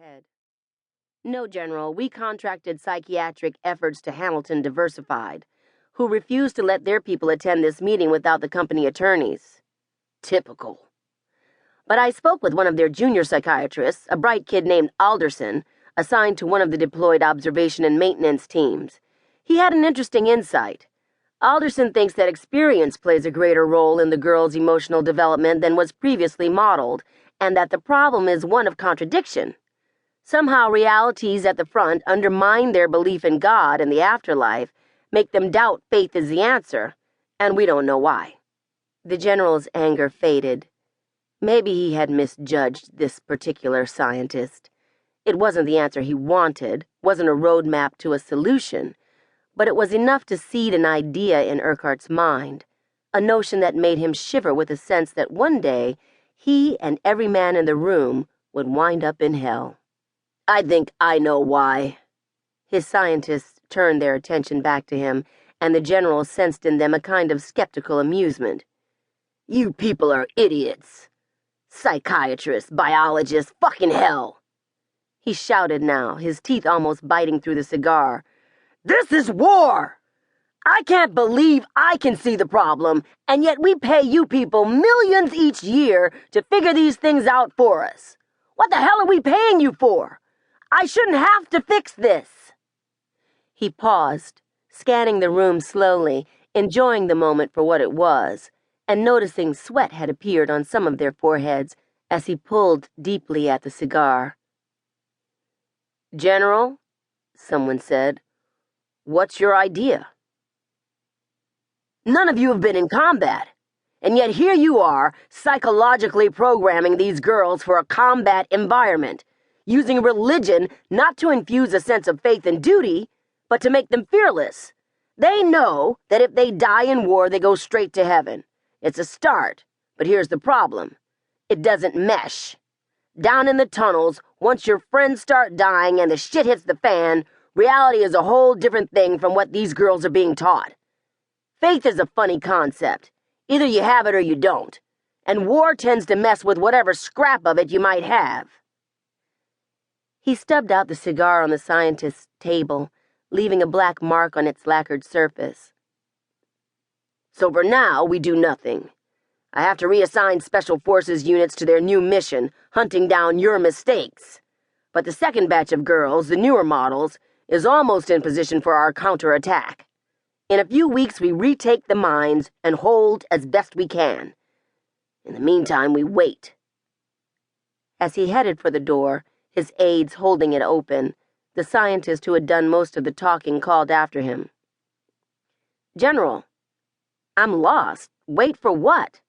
head. No, General, we contracted psychiatric efforts to Hamilton Diversified, who refused to let their people attend this meeting without the company attorneys. Typical. But I spoke with one of their junior psychiatrists, a bright kid named Alderson, assigned to one of the deployed observation and maintenance teams. He had an interesting insight. Alderson thinks that experience plays a greater role in the girl's emotional development than was previously modeled, and that the problem is one of contradiction. Somehow realities at the front undermine their belief in God and the afterlife, make them doubt faith is the answer, and we don't know why. The general's anger faded. Maybe he had misjudged this particular scientist. It wasn't the answer he wanted, wasn't a roadmap to a solution, but it was enough to seed an idea in Urquhart's mind, a notion that made him shiver with a sense that one day he and every man in the room would wind up in hell. I think I know why. His scientists turned their attention back to him, and the general sensed in them a kind of skeptical amusement. You people are idiots. Psychiatrists, biologists, fucking hell. He shouted now, his teeth almost biting through the cigar. This is war! I can't believe I can see the problem, and yet we pay you people millions each year to figure these things out for us. What the hell are we paying you for? I shouldn't have to fix this. He paused, scanning the room slowly, enjoying the moment for what it was, and noticing sweat had appeared on some of their foreheads as he pulled deeply at the cigar. General, someone said, what's your idea? None of you have been in combat, and yet here you are, psychologically programming these girls for a combat environment, using religion not to infuse a sense of faith and duty, but to make them fearless. They know that if they die in war, they go straight to heaven. It's a start, but here's the problem. It doesn't mesh. Down in the tunnels, once your friends start dying and the shit hits the fan, reality is a whole different thing from what these girls are being taught. Faith is a funny concept. Either you have it or you don't. And war tends to mess with whatever scrap of it you might have. He stubbed out the cigar on the scientist's table, leaving a black mark on its lacquered surface. So for now, we do nothing. I have to reassign Special Forces units to their new mission, hunting down your mistakes. But the second batch of girls, the newer models, is almost in position for our counterattack. In a few weeks, we retake the mines and hold as best we can. In the meantime, we wait. As he headed for the door, his aides holding it open, the scientist who had done most of the talking called after him. General, I'm lost. Wait for what?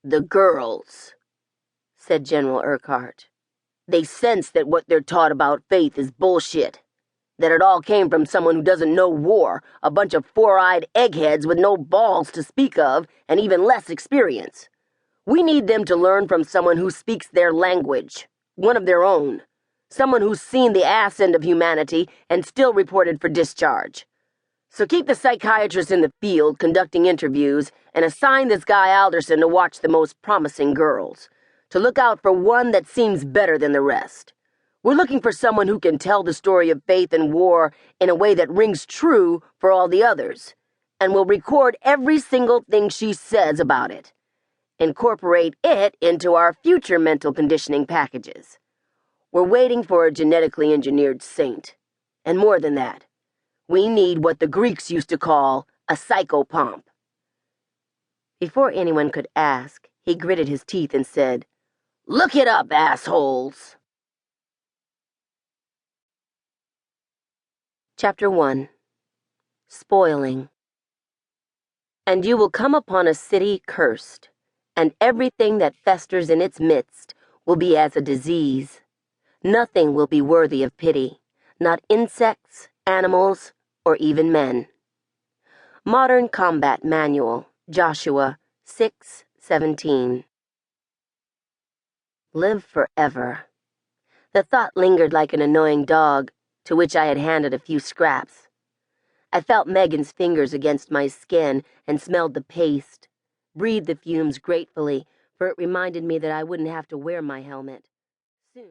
The girls, said General Urquhart. They sense that what they're taught about faith is bullshit. That it all came from someone who doesn't know war, a bunch of four-eyed eggheads with no balls to speak of, and even less experience. We need them to learn from someone who speaks their language, one of their own, someone who's seen the ass end of humanity and still reported for discharge. So keep the psychiatrist in the field conducting interviews and assign this guy Alderson to watch the most promising girls, to look out for one that seems better than the rest. We're looking for someone who can tell the story of faith and war in a way that rings true for all the others, and will record every single thing she says about it. Incorporate it into our future mental conditioning packages. We're waiting for a genetically engineered saint. And more than that, we need what the Greeks used to call a psychopomp. Before anyone could ask, he gritted his teeth and said, Look it up, assholes! Chapter 1. Spoiling. And you will come upon a city cursed, and everything that festers in its midst will be as a disease. Nothing will be worthy of pity, not insects, animals, or even men. Modern Combat Manual, Joshua 6:17. Live forever. The thought lingered like an annoying dog, to which I had handed a few scraps. I felt Megan's fingers against my skin and smelled the paste, breathed the fumes gratefully, for it reminded me that I wouldn't have to wear my helmet.